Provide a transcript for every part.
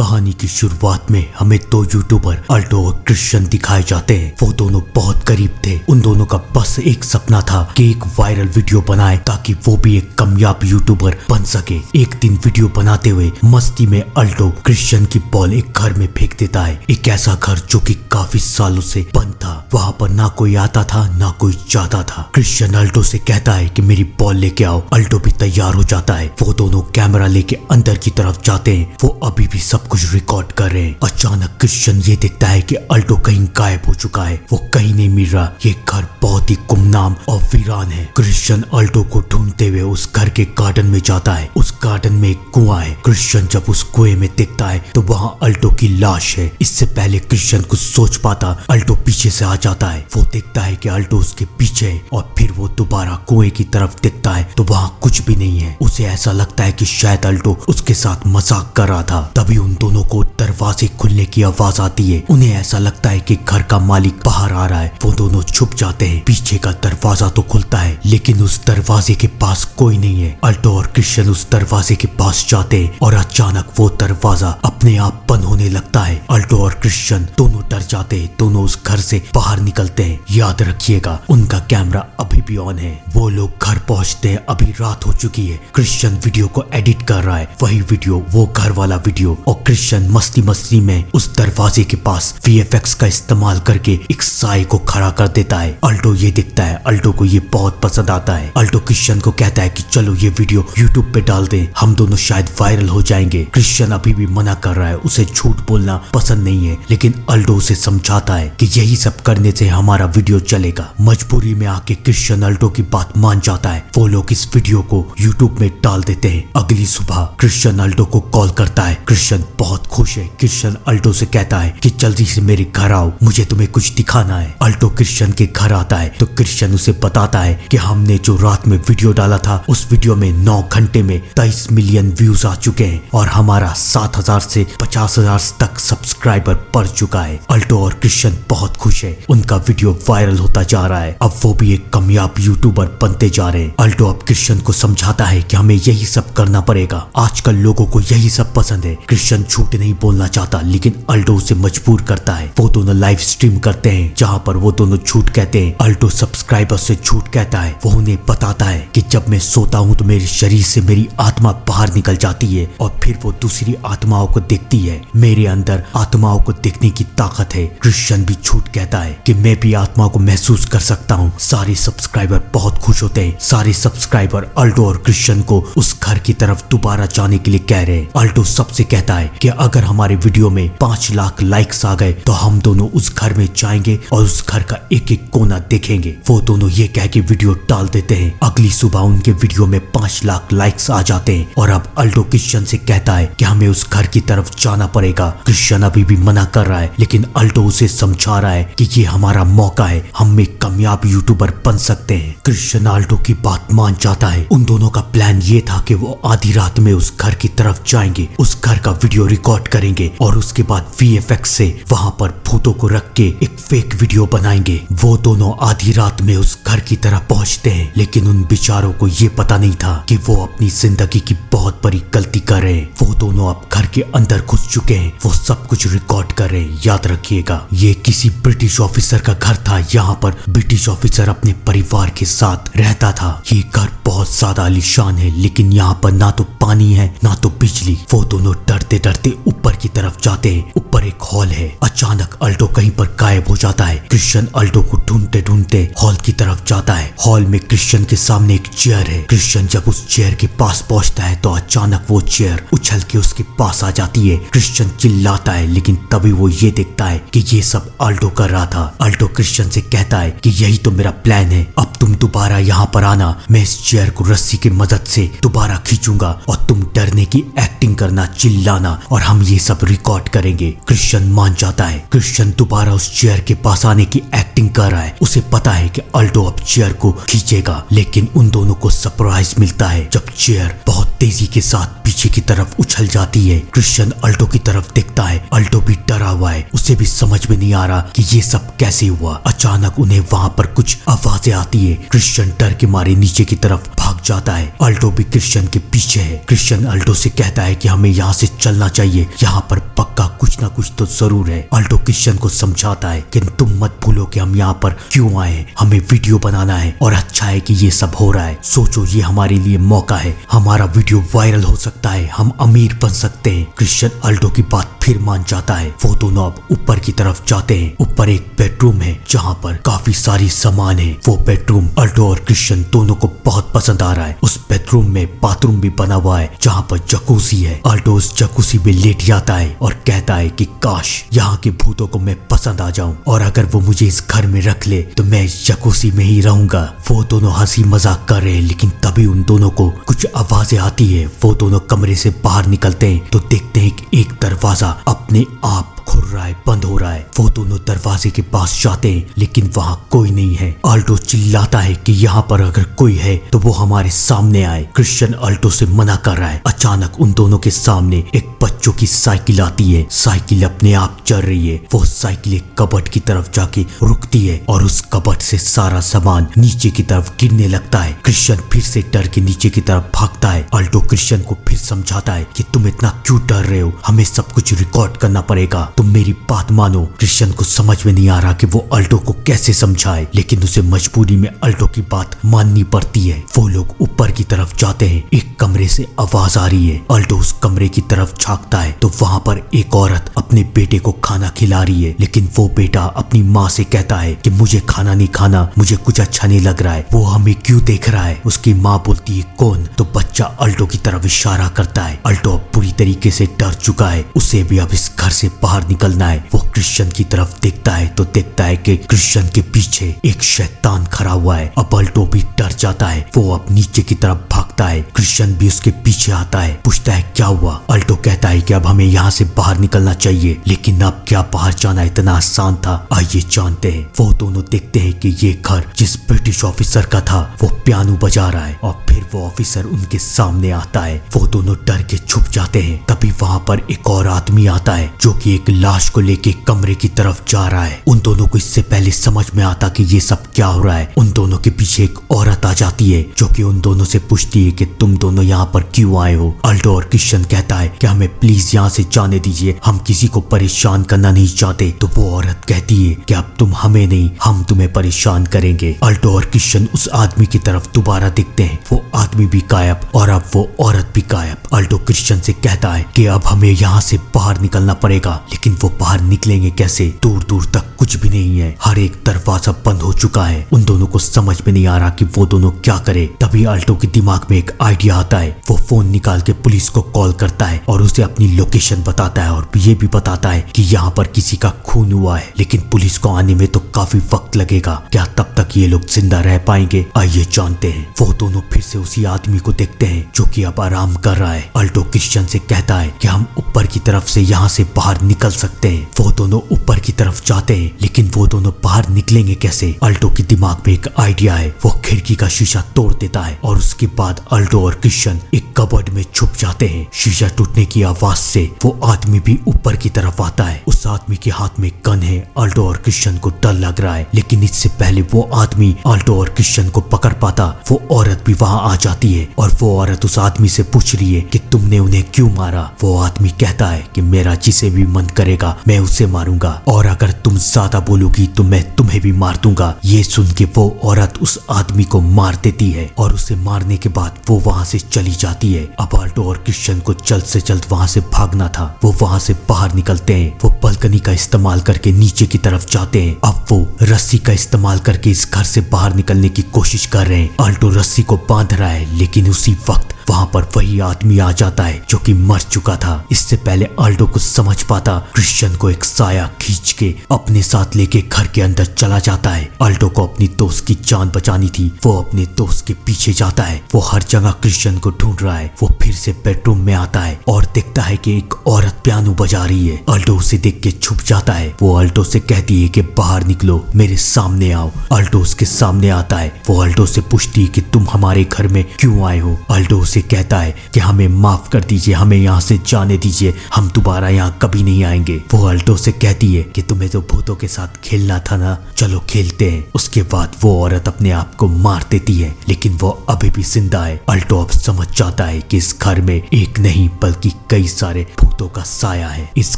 कहानी की शुरुआत में हमें दो यूट्यूबर अल्टो और क्रिश्चियन दिखाए जाते हैं। वो दोनों बहुत करीब थे। उन दोनों का बस एक सपना था कि एक वायरल वीडियो बनाए ताकि वो भी एक कामयाब यूट्यूबर बन सके। एक दिन वीडियो बनाते हुए मस्ती में अल्टो क्रिश्चियन की बॉल एक घर में फेंक देता है। एक ऐसा घर जो कि काफी सालों से बंद था। वहाँ पर ना कोई आता था ना कोई जाता था। क्रिश्चियन अल्टो से कहता है कि मेरी बॉल लेके आओ। अल्टो भी तैयार हो जाता है। वो दोनों कैमरा लेके अंदर की तरफ जाते हैं। वो अभी भी सब कुछ रिकॉर्ड कर रहे हैं। अचानक क्रिश्चियन ये देखता है कि अल्टो कहीं गायब हो चुका है। वो कहीं नहीं मिल रहा। ये घर बहुत ही गुमनाम और वीरान है। क्रिश्चियन अल्टो को ढूंढते हुए उस घर के गार्डन में जाता है। उस गार्डन में एक कुआं है। क्रिश्चियन जब उस कुएं में देखता है तो वहाँ अल्टो की लाश है। इससे पहले क्रिश्चियन कुछ सोच पाता अल्टो पीछे से आ जाता है। वो देखता है कि अल्टो उसके पीछे है और फिर वो दोबारा कुएं की तरफ देखता है तो वहाँ कुछ भी नहीं है। उसे ऐसा लगता है कि शायद अल्टो उसके साथ मजाक कर रहा था। तभी उन दोनों को दरवाजे खुलने की आवाज आती है। उन्हें ऐसा लगता है कि घर का मालिक बाहर आ रहा है। वो दोनों छुप जाते हैं। पीछे का दरवाजा तो खुलता है लेकिन उस दरवाजे के पास कोई नहीं है। अल्टो और क्रिश्चियन उस दरवाजे के पास जाते हैं और अचानक वो दरवाजा अपने आप बंद होने लगता है। अल्टो और क्रिश्चियन दोनों डर जाते हैं। दोनों उस घर से बाहर निकलते हैं। याद रखिएगा उनका कैमरा अभी भी ऑन है। वो लोग घर पहुंचते हैं। अभी रात हो चुकी है। क्रिश्चियन वीडियो को एडिट कर रहा है। वही वीडियो, वो घर वाला वीडियो। और क्रिश्चियन मस्ती मस्ती में उस दरवाजे के पास VFX का इस्तेमाल करके एक साई को खड़ा कर देता है। अल्टो ये दिखता है। अल्टो को ये बहुत पसंद आता है। अल्टो क्रिश्चियन को कहता है कि चलो ये वीडियो YouTube पे डाल दें, हम दोनों शायद वायरल हो जाएंगे। क्रिश्चियन अभी भी मना कर रहा है। उसे झूठ बोलना पसंद नहीं है लेकिन अल्टो उसे समझाता है कि यही सब करने से हमारा वीडियो चलेगा। मजबूरी में आके क्रिश्चियन अल्टो की बात मान जाता है। वो लोग इस वीडियो को YouTube में डाल देते हैं। अगली सुबह क्रिश्चियन अल्टो को कॉल करता है। क्रिश्चियन बहुत खुश है। क्रिश्चियन अल्टो से कहता है कि जल्दी से मेरे घर आओ, मुझे तुम्हें कुछ दिखाना है। अल्टो क्रिश्चियन के घर आता है तो क्रिश्चियन उसे बताता है कि हमने जो रात में वीडियो डाला था उस वीडियो में 9 घंटे में 23 मिलियन व्यूज आ चुके हैं और हमारा 7,000 से 50,000 तक सब्सक्राइबर बढ़ चुका है। अल्टो और क्रिश्चियन बहुत खुश है। उनका वीडियो वायरल होता जा रहा है। अब वो भी एक कामयाब यूट्यूबर बनते जा रहे हैं। अल्टो अब क्रिश्चियन को समझाता है कि हमें यही सब करना पड़ेगा। आजकल लोगों को यही सब पसंद है। क्रिश्चियन झूठ नहीं बोलना चाहता लेकिन अल्टो उसे मजबूर करता है। वो दोनों लाइव स्ट्रीम करते हैं जहाँ पर वो दोनों झूठ कहते हैं। अल्टो सब्सक्राइबर से झूठ कहता है। वो उन्हें बताता है कि जब मैं सोता हूँ तो मेरे शरीर से मेरी आत्मा बाहर निकल जाती है और फिर वो दूसरी आत्माओं को देखती है। मेरे अंदर आत्माओं को देखने की ताकत है। क्रिश्चियन भी झूठ कहता है कि मैं भी आत्मा को महसूस कर सकता हूँ। सारे सब्सक्राइबर बहुत खुश होते हैं। सारे सब्सक्राइबर अल्टो और क्रिश्चियन को उस घर की तरफ दोबारा जाने के लिए कह रहे हैं। अल्टो सबसे कहता है कि अगर हमारे वीडियो में 5 लाख लाइक्स आ गए तो हम दोनों उस घर में जाएंगे और उस घर का एक एक कोना देखेंगे। वो दोनों ये कह के वीडियो डाल देते हैं। अगली सुबह उनके वीडियो में 5 लाख लाइक्स आ जाते हैं और अब अल्टो क्रिश्चियन से कहता है कि हमें उस घर की तरफ जाना पड़ेगा। क्रिश्चियन अभी भी मना कर रहा है लेकिन अल्टो उसे समझा रहा है कि ये हमारा मौका है, हम एक कामयाब यूट्यूबर बन सकते हैं। क्रिश्चियन अल्टो की बात मान जाता है। उन दोनों का प्लान ये था कि वो आधी रात में उस घर की तरफ जाएंगे, उस घर का वीडियो रिकॉर्ड करेंगे और उसके बाद VFX से वहाँ पर भूतों को रख के एक फेक वीडियो बनाएंगे। वो दोनों आधी रात में उस घर की तरफ पहुँचते हैं लेकिन उन बेचारों को ये पता नहीं था कि वो अपनी जिंदगी की बहुत बड़ी गलती कर रहे हैं। वो दोनों अब घर के अंदर घुस चुके हैं। वो सब कुछ रिकॉर्ड कर रहे हैं। याद रखिएगा ये किसी ब्रिटिश ऑफिसर का घर था। यहाँ पर ब्रिटिश ऑफिसर अपने परिवार के साथ रहता था। ये घर बहुत ज्यादा आलीशान है लेकिन यहाँ पर ना तो पानी है ना तो बिजली। वो दोनों डरते डरते ऊपर की तरफ जाते हैं। ऊपर एक हॉल है। अचानक अल्टो कहीं पर गायब हो जाता है। क्रिश्चियन अल्टो को ढूंढते ढूंढते हॉल की तरफ जाता है। हॉल में क्रिश्चियन के सामने एक चेयर है। क्रिश्चियन जब उस चेयर के पास पहुंचता है तो अचानक वो चेयर उछल के उसके पास आ जाती है। क्रिश्चियन चिल्लाता है लेकिन तभी वो ये देखता है कि ये सब अल्टो कर रहा था। अल्टो क्रिश्चियन से कहता है कि यही तो मेरा प्लान है, अब तुम दोबारा यहाँ पर आना। मैं इस चेयर को रस्सी की मदद से दोबारा खींचूंगा और तुम डरने की एक्टिंग करना, चिल्लाना और हम ये सब रिकॉर्ड करेंगे। क्रिश्चियन मान जाता है। क्रिश्चियन दोबारा उस चेयर के पास आने की एक्टिंग कर रहा है। उसे पता है कि अल्टो अब चेयर को खींचेगा लेकिन उन दोनों को सरप्राइज मिलता है जब चेयर बहुत तेजी के साथ पीछे की तरफ उछल जाती है। क्रिश्चियन अल्टो की तरफ देखता है। अल्टो भी डरा हुआ है। उसे भी समझ में नहीं आ रहा कि ये सब कैसे हुआ। अचानक उन्हें वहाँ पर कुछ आवाजें आती है। क्रिश्चियन डर के मारे नीचे की तरफ भाग भाग जाता है। अल्टो भी क्रिश्चियन के पीछे है। क्रिश्चियन अल्टो से कहता है कि हमें यहाँ से चलना चाहिए, यहाँ पर पक्का कुछ ना कुछ तो जरूर है। अल्टो क्रिश्चियन को समझाता है कि तुम मत भूलो कि हम यहाँ पर क्यों आए, हमें वीडियो बनाना है और अच्छा है कि ये सब हो रहा है। सोचो ये हमारे लिए मौका है, हमारा वीडियो वायरल हो सकता है, हम अमीर बन सकते हैं। क्रिश्चियन अल्टो की बात फिर मान जाता है। वो दोनों अब ऊपर की तरफ जाते हैं। ऊपर एक बेडरूम है जहाँ पर काफी सारी सामान है। वो बेडरूम अल्टो और क्रिश्चियन दोनों को बहुत पसंद आ रहा है। उस बेडरूम में बाथरूम भी बना हुआ है जहाँ पर जकूसी है। अल्टो उस जकूसी में लेट जाता है और कहता है कि काश यहाँ के भूतों को मैं पसंद आ जाऊं और अगर वो मुझे इस घर में रख ले तो मैं इस जकूसी में ही रहूंगा। वो दोनों हंसी मजाक कर रहे हैं, लेकिन तभी उन दोनों को कुछ आवाजें आती है। वो दोनों कमरे से बाहर निकलते हैं तो देखते हैं कि एक दरवाजा अपने आप खुल रहा है, बंद हो रहा है। वो दोनों दरवाजे के पास जाते हैं लेकिन वहाँ कोई नहीं है। अल्टो चिल्लाता है कि यहाँ पर अगर कोई है तो वो हमारे सामने आए। क्रिश्चियन अल्टो से मना कर रहा है। अचानक उन दोनों के सामने एक बच्चों की साइकिल आती है। साइकिल अपने आप चल रही है। वो साइकिल एक कबर्ड की तरफ जाके रुकती है और उस कबर्ड से सारा सामान नीचे की तरफ गिरने लगता है। क्रिश्चियन फिर से डर के नीचे की तरफ भागता है। अल्टो क्रिश्चियन को फिर समझाता है कि तुम इतना क्यों डर रहे हो, हमें सब कुछ रिकॉर्ड करना पड़ेगा, तुम मेरी बात मानो। क्रिश्चियन को समझ में नहीं आ रहा कि वो अल्टो को कैसे समझाए, लेकिन उसे मजबूरी में अल्टो की बात माननी पड़ती है। वो लोग ऊपर की तरफ जाते हैं। एक कमरे से आवाज आ रही है। अल्टो उस कमरे की तरफ झांकता है तो वहाँ पर एक औरत अपने बेटे को खाना खिला रही है, लेकिन वो बेटा अपनी माँ से कहता है कि मुझे खाना नहीं खाना, मुझे कुछ अच्छा नहीं लग रहा है, वो हमें क्यों देख रहा है। उसकी माँ बोलती है कौन, तो बच्चा अल्टो की तरफ इशारा करता है। अल्टो अब बुरी तरीके से डर चुका है, उसे भी अब इस घर से बाहर निकलना है। वो क्रिश्चियन की तरफ देखता है तो देखता है कि क्रिश्चियन के पीछे एक शैतान खड़ा हुआ है। अब अल्टो भी डर जाता है। वो अब नीचे की तरफ भागता है। क्रिश्चियन भी उसके पीछे आता है, पूछता है क्या हुआ। अल्टो कहता है कि अब हमें यहाँ से बाहर निकलना चाहिए, लेकिन अब क्या बाहर जाना इतना आसान था, आइए जानते हैं। वो दोनों देखते हैं कि ये घर जिस ब्रिटिश ऑफिसर का था वो पियानो बजा रहा है और फिर वो ऑफिसर उनके सामने आता है। वो दोनों डर के छुप जाते हैं। तभी वहाँ पर एक और आदमी आता है जो कि एक लाश को लेके कमरे की तरफ जा रहा है। उन दोनों को इससे पहले समझ में आता कि ये सब क्या हो रहा है। उन दोनों के पीछे एक औरत आ जाती है जो कि उन दोनों से पूछती है कि तुम दोनों यहाँ पर क्यों आए हो। अल्टो और क्रिश्चियन कहता है कि हमें प्लीज यहाँ से जाने दीजिए, हम किसी को परेशान करना नहीं चाहते। तो वो औरत कहती है कि अब तुम हमें नहीं, हम तुम्हें परेशान करेंगे। अल्टो और क्रिश्चियन उस आदमी की तरफ दोबारा दिखते हैं। वो आदमी भी गायब और अब वो औरत भी गायब। अल्टो क्रिश्चियन से कहता है कि अब हमें यहाँ से बाहर निकलना पड़ेगा, लेकिन वो बाहर निकलेंगे कैसे, दूर दूर तक कुछ भी नहीं है, हर एक दरवाजा बंद हो चुका है। उन दोनों को समझ में नहीं आ रहा कि वो दोनों क्या करे। तभी अल्टो के दिमाग में एक आइडिया आता है। वो फोन निकाल के पुलिस को कॉल करता है और उसे अपनी लोकेशन बताता है और ये भी बताता है कि यहाँ पर किसी का खून हुआ है, लेकिन पुलिस को आने में तो काफी वक्त लगेगा। क्या तब तक ये लोग जिंदा रह पाएंगे, आइए जानते हैं। वो दोनों फिर से उसी आदमी को देखते हैं जो कि अब आराम कर रहा है। अल्टो क्रिश्चियन से कहता है कि हम ऊपर की तरफ से यहाँ से बाहर निकल सकते हैं। वो दोनों ऊपर की तरफ जाते हैं, लेकिन वो दोनों बाहर निकलेंगे कैसे। अल्टो के दिमाग में एक आइडिया है। वो खिड़की का शीशा तोड़ देता है और उसके बाद अल्टो और क्रिश्चियन एक कबर्ड में छुप जाते हैं। शीशा टूटने की आवाज से वो आदमी भी ऊपर की तरफ आता है। उस आदमी के हाथ में गन है। अल्टो और क्रिश्चियन को डर लग रहा है, लेकिन इससे पहले वो आदमी अल्टो और क्रिश्चियन को पकड़ पाता, वो औरत भी वहाँ आ जाती है और वो औरत उस आदमी से पूछ रही है कि तुमने उन्हें क्यों मारा। वो आदमी कहता है कि मेरा जिसे भी मन करेगा मैं उसे मारूंगा और अगर तुम ज्यादा बोलोगी तो मैं तुम्हें भी मार दूंगा। ये सुन के वो औरत उस आदमी को मार देती है और उसे मारने के बाद वो वहाँ से चली जाती है। अब अल्टो और क्रिश्चियन को जल्द से जल्द वहाँ से भागना था। वो वहाँ से बाहर निकलते हैं। वो बालकनी का इस्तेमाल करके नीचे की तरफ जाते हैं। अब वो रस्सी का इस्तेमाल करके इस घर से बाहर निकलने की कोशिश कर रहे हैं। अल्टो रस्सी को बांध रहा है, लेकिन उसी वक्त वहाँ पर वही आदमी आ जाता है जो कि मर चुका था। इससे पहले अल्टो कुछ समझ पाता, क्रिश्चियन को एक साया खींच के अपने साथ लेके घर के अंदर चला जाता है। अल्टो को अपनी दोस्त की जान बचानी थी। वो अपने दोस्त के पीछे जाता है। वो हर जगह क्रिश्चियन को ढूंढ रहा है। वो फिर से बेडरूम में आता है और देखता है कि एक औरत पियानो बजा रही है। अल्टो उसे देख के छुप जाता है। वो अल्टो से कहती है कि बाहर निकलो, मेरे सामने आओ। अल्टो उसके सामने आता है। वो अल्टो से पूछती है कि तुम हमारे घर में क्यों आए हो। अल्टो उसे उसे कहता है कि हमें माफ कर दीजिए, हमें यहाँ से जाने दीजिए, हम दोबारा यहाँ कभी नहीं आएंगे। वो अल्टो से कहती है कि तुम्हें तो भूतों के साथ खेलना था ना, चलो खेलते हैं। उसके बाद वो औरत अपने आप को मार देती है, लेकिन वो अभी भी जिंदा है। अल्टो अब समझ जाता है कि इस घर में एक नहीं बल्कि कई सारे भूतों का साया है। इस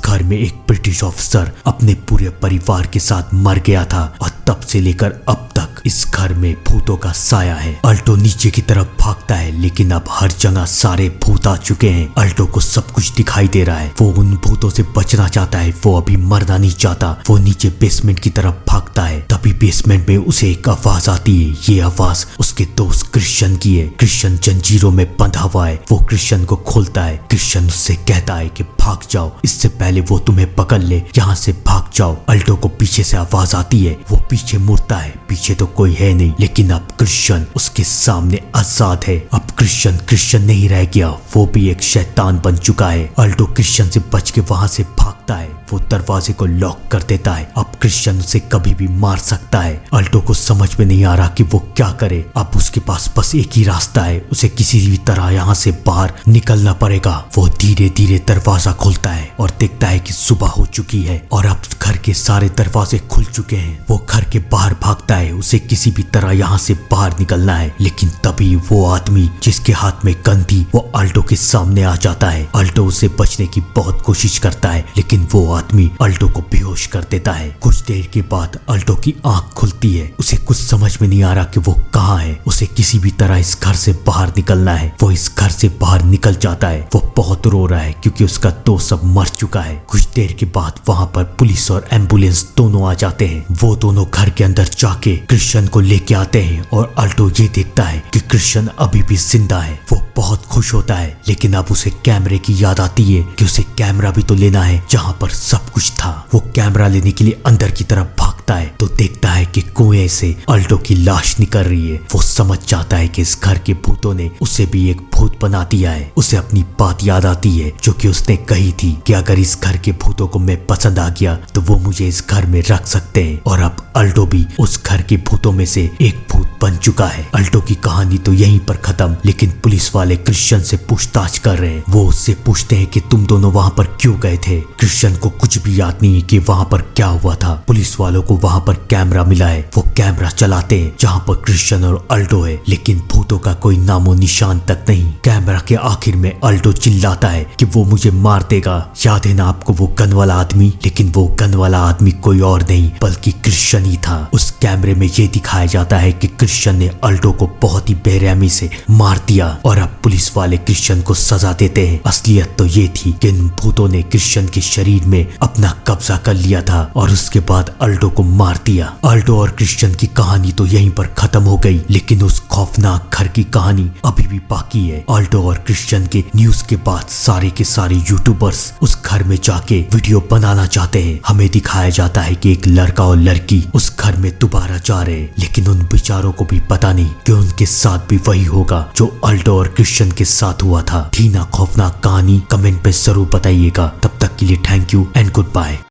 घर में एक ब्रिटिश ऑफिसर अपने पूरे परिवार के साथ मर गया था और तब से लेकर अब तक इस घर में भूतों का साया है। अल्टो नीचे की तरफ भागता है, लेकिन अब हर जगह सारे भूत आ चुके हैं। अल्टो को सब कुछ दिखाई दे रहा है। वो उन भूतों से बचना चाहता है, वो अभी मरना नहीं चाहता। वो नीचे बेसमेंट की तरफ भागता है, तभी बेसमेंट में उसे एक आवाज आती है। ये आवाज उसके दोस्त क्रिश्चियन की है। क्रिश्चियन जंजीरों में बंधा हुआ है। वो क्रिश्चियन को खोलता है। क्रिश्चियन उससे कहता है कि भाग जाओ, इससे पहले वो तुम्हें पकड़ ले, यहाँ से भाग जाओ। अल्टो को पीछे से आवाज आती है। वो पीछे मुड़ता है, पीछे तो कोई है नहीं, लेकिन अब क्रिश्चियन उसके सामने आजाद है। अब क्रिश्चियन नहीं रह गया, वो भी एक शैतान बन चुका है। अल्टो क्रिश्चियन से बच के वहां से भागता है। वो दरवाजे को लॉक कर देता है। अब क्रिश्चियन उसे कभी भी मार सकता है। अल्टो को समझ में नहीं आ रहा कि वो क्या करे। अब उसके पास बस एक ही रास्ता है, उसे किसी भी तरह यहाँ से बाहर निकलना पड़ेगा। वो धीरे धीरे दरवाजा खोलता है और देखता है कि सुबह हो चुकी है और अब घर के सारे दरवाजे खुल चुके हैं। वो घर के बाहर भागता है, उसे किसी भी तरह यहाँ से बाहर निकलना है। लेकिन तभी वो आदमी जिसके हाथ में गन थी वो अल्टो के सामने आ जाता है। अल्टो उसे बचने की बहुत कोशिश करता है, लेकिन वो आदमी अल्टो को बेहोश कर देता है। कुछ देर के बाद अल्टो की आंख खुलती है। उसे कुछ समझ में नहीं आ रहा कि वो कहाँ है। उसे किसी भी तरह इस घर से बाहर निकलना है। वो इस घर से बाहर निकल जाता है। वो बहुत रो रहा है क्योंकि उसका दोस्त सब मर चुका है। कुछ देर के बाद वहाँ पर पुलिस और एम्बुलेंस दोनों आ जाते हैं। वो दोनों घर के अंदर जाके क्रिश्चियन को लेके आते हैं और अल्टो ये देखता है कि क्रिश्चियन अभी भी जिंदा है। वो बहुत खुश होता है, लेकिन अब उसे कैमरे की याद आती है कि उसे कैमरा भी तो लेना है जहाँ पर सब कुछ था। वो कैमरा लेने के लिए अंदर की तरफ भागता है तो देखता है कि कुएं से अल्टो की लाश निकल रही है। वो समझ जाता है कि इस घर के भूतों ने उसे भी एक भूत बना दिया है। उसे अपनी बात याद आती है जो कि उसने कही थी कि अगर इस घर के भूतों को मैं पसंद आ गया तो वो मुझे इस घर में रख सकते हैं। और अब अल्टो भी उस घर के भूतों में से एक भूत बन चुका है। अल्टो की कहानी तो यहीं पर खत्म, लेकिन पुलिस वाले क्रिश्चियन से पूछताछ कर रहे हैं। वो उससे पूछते हैं कि तुम दोनों वहाँ पर क्यों गए थे। क्रिश्चियन को कुछ भी याद नहीं है कि वहाँ पर क्या हुआ था। पुलिस वालों को वहाँ पर कैमरा मिला है। वो कैमरा चलाते हैं जहाँ पर क्रिश्चियन और अल्टो है, लेकिन भूतों का कोई नामो निशान तक नहीं। कैमरा के आखिर में अल्टो चिल्लाता है कि वो मुझे मार देगा। याद है ना आपको वो गन वाला आदमी? लेकिन वो गन वाला आदमी कोई और नहीं बल्कि क्रिश्चियन ही था। उस कैमरे में ये दिखाया जाता है कि क्रिश्चियन ने अल्टो को बहुत ही बेरहमी से मार दिया और अब पुलिस वाले क्रिश्चियन को सजा देते हैं। असलियत तो ये थी कि इन भूतों ने क्रिश्चियन के शरीर में अपना कब्जा कर लिया था और उसके बाद अल्टो को मार दिया। अल्टो और क्रिश्चियन की कहानी तो यहीं पर खत्म हो गई, लेकिन उस खौफनाक घर की कहानी अभी भी बाकी है। अल्टो और क्रिश्चियन के न्यूज के बाद सारे के सारे यूट्यूबर्स उस घर में जाके वीडियो बनाना चाहते हैं। हमें दिखाया जाता है कि एक लड़का और लड़की उस घर में दोबारा जा रहे हैं, लेकिन उन बेचारों को भी पता नहीं कि उनके साथ भी वही होगा जो अल्टो और क्रिश्चियन के साथ हुआ था। थी ना खौफनाक कहानी? कमेंट पे जरूर बताइएगा। तब तक के लिए thank you and good bye.